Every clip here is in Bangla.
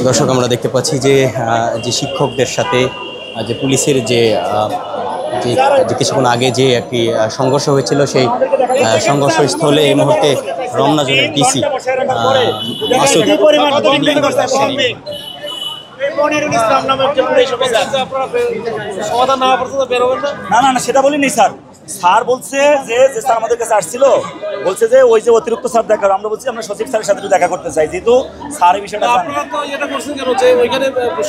দর্শক আমরা দেখতে পাচ্ছি যে যে শিক্ষকদের সাথে যে পুলিশের যে কিছুক্ষণ আগে যে একটি সংঘর্ষ হয়েছিল সেই সংঘর্ষস্থলে এই মুহূর্তে রমনা জোনের ডিসি মাসুদ না সেটা বলিনি স্যার। স্যার বলছে যে স্যার আমাদের কাছে আসছিল, বলছে যে ওই যে অতিরিক্ত স্যার দেখা, আমরা বলছি আমরা সচিব স্যারের সাথে দেখা করতে চাই, যেহেতু স্যার এই বিষয়টা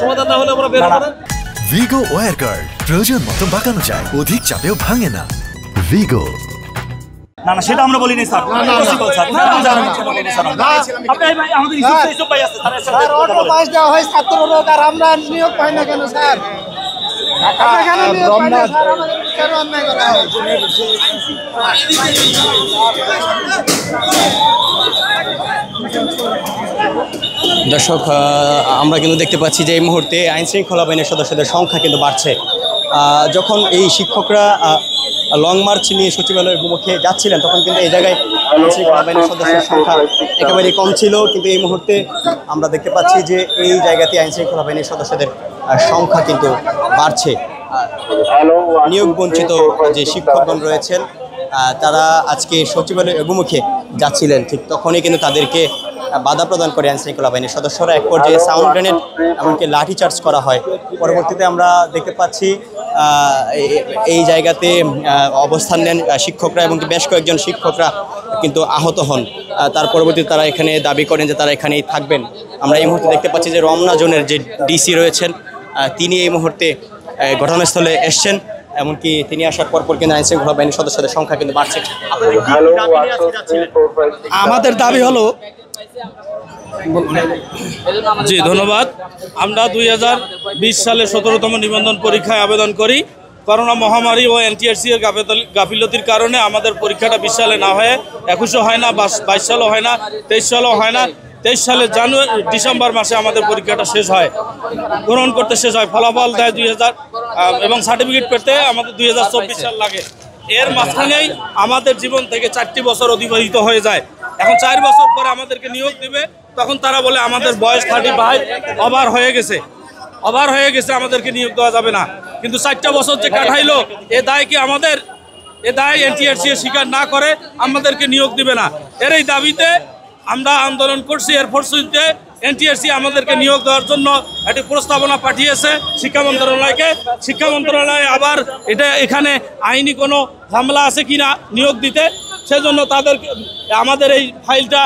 সমাধান না হলে আমরা বের হবে না। ভিগো ওয়্যার গার্ড প্রয়োজন মতো বাঁকানো যায়, অধিক চাপেও ভাঙে না। ভিগো না সেটা আমরা বলিনি স্যার। আমরা নিয়োগ পাই না কেন স্যার? দর্শক আমরা কিন্তু দেখতে পাচ্ছি যে এই মুহূর্তে আইনশৃঙ্খলা বাহিনীর সদস্যদের সংখ্যা কিন্তু বাড়ছে। যখন এই শিক্ষকরা লং মার্চ নিয়ে সচিবালয়ের অভিমুখে যাচ্ছিলেন তখন কিন্তু এই জায়গায় আইনশৃঙ্খলা বাহিনীর সদস্যের সংখ্যা একেবারেই কম ছিল, কিন্তু এই মুহূর্তে আমরা দেখতে পাচ্ছি যে এই জায়গাতে আইনশৃঙ্খলা বাহিনীর সদস্যদের সংখ্যা কিন্তু বাড়ছে। নিয়োগ বঞ্চিত যে শিক্ষকগণ রয়েছেন তারা আজকে সচিবালয়ের অভিমুখে যাচ্ছিলেন, ঠিক তখনই কিন্তু তাদেরকে বাধা প্রদান করে আইনশৃঙ্খলা বাহিনীর সদস্যরা। এক পর্যায়ে সাউন্ড গ্রেনেড এমনকি লাঠিচার্জ করা হয়। পরবর্তীতে আমরা দেখতে পাচ্ছি এই জায়গাতে অবস্থান নেন শিক্ষকরা এবং বেশ কয়েকজন শিক্ষকরা কিন্তু আহত হন। তার পরবর্তীতে তারা এখানে দাবি করেন যে তারা এখানেই থাকবেন। আমরা এই মুহূর্তে দেখতে পাচ্ছি যে রমনা জোনের যে ডিসি রয়েছেন তিনি এই মুহূর্তে ঘটনাস্থলে এসছেন, এমনকি তিনি আসার পর কিন্তু আইনশৃঙ্খলা বাহিনীর সদস্যদের সংখ্যা কিন্তু বাড়ছে। আমাদের দাবি হলো, জি ধন্যবাদ, আমরা 2020 সালে 17তম নিবন্ধন পরীক্ষায় আবেদন করি। করোনা মহামারী ও এনটিআরসি এর গাফিলতির কারণে আমাদের পরীক্ষাটা 20 সালে না হয়ে 21 হয় না, 22 সালও হয় না, 23 সালও হয় না। 23 সালের ডিসেম্বর মাসে আমাদের পরীক্ষাটা শেষ হয়, গ্রহণ করতে শেষ হয়, ফলাফল দেয় 2000 এবং সার্টিফিকেট পেতে আমাদের 2024 সাল লাগে। এর মাঝখানেই আমাদের জীবন থেকে 4টি বছর অতিবাহিত হয়ে যায়। এখন 4 বছর পরে আমাদেরকে নিয়োগ দিবে, তখন তারা বলে আমাদের বয়স 35 ওভার হয়ে গেছে, আমাদেরকে নিয়োগ দেওয়া যাবে না। কিন্তু 4টা বছর যে কাটাইলো এ দায় কি আমাদের? এ দায় এনটিআরসি স্বীকার না করে আমাদেরকে নিয়োগ দিবে না। এর এই দাবিতে আমরা আন্দোলন করছি। এর ফলশ্রুতিতে এনটিআরসি আমাদেরকে নিয়োগ দেওয়ার জন্য একটি প্রস্তাবনা পাঠিয়েছে শিক্ষা মন্ত্রণালয়কে। শিক্ষা মন্ত্রণালয় আবার এখানে আইনি কোনো ঝামেলা আছে কিনা নিয়োগ দিতে, সেজন্য আমাদের এই ফাইলটা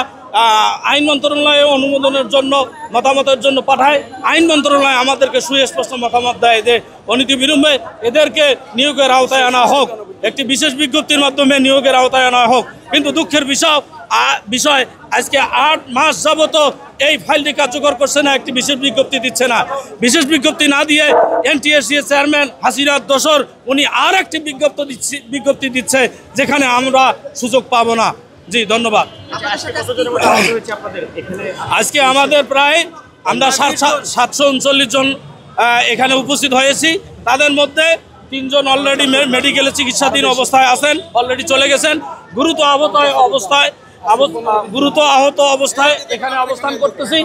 আইন মন্ত্রণালয়ে অনুমোদনের জন্য মতামতের জন্য পাঠায়। আইন মন্ত্রণালয় আমাদেরকে সুস্পষ্ট মতামত দেয় যে অনীতিবিলম্বে এদেরকে নিয়োগের আওতায় আনা হোক, একটি বিশেষ বিজ্ঞপ্তির মাধ্যমে নিয়োগের আওতায় আনা হোক। কিন্তু দুঃখের বিষয় আজকে 8 মাস যাবত এই ফাইলটি কার্যকর করছে না, একটি বিশেষ বিজ্ঞপ্তি দিচ্ছে না। বিশেষ বিজ্ঞপ্তি না দিয়ে এনটিআরসি চেয়ারম্যান হাসিনার দোসর উনি আর একটি বিজ্ঞপ্তি দিচ্ছে, যেখানে আমরা সুযোগ পাবো না। জি ধন্যবাদ। আজকে আমাদের প্রায় আমরা 739 জন এখানে উপস্থিত হয়েছি। তাদের মধ্যে 3 জন অলরেডি মেডিকেলে চিকিৎসাধীন অবস্থায় আছেন, অলরেডি চলে গেছেন। গুরুতর আহত অবস্থায় এখানে অবস্থান করতেছি।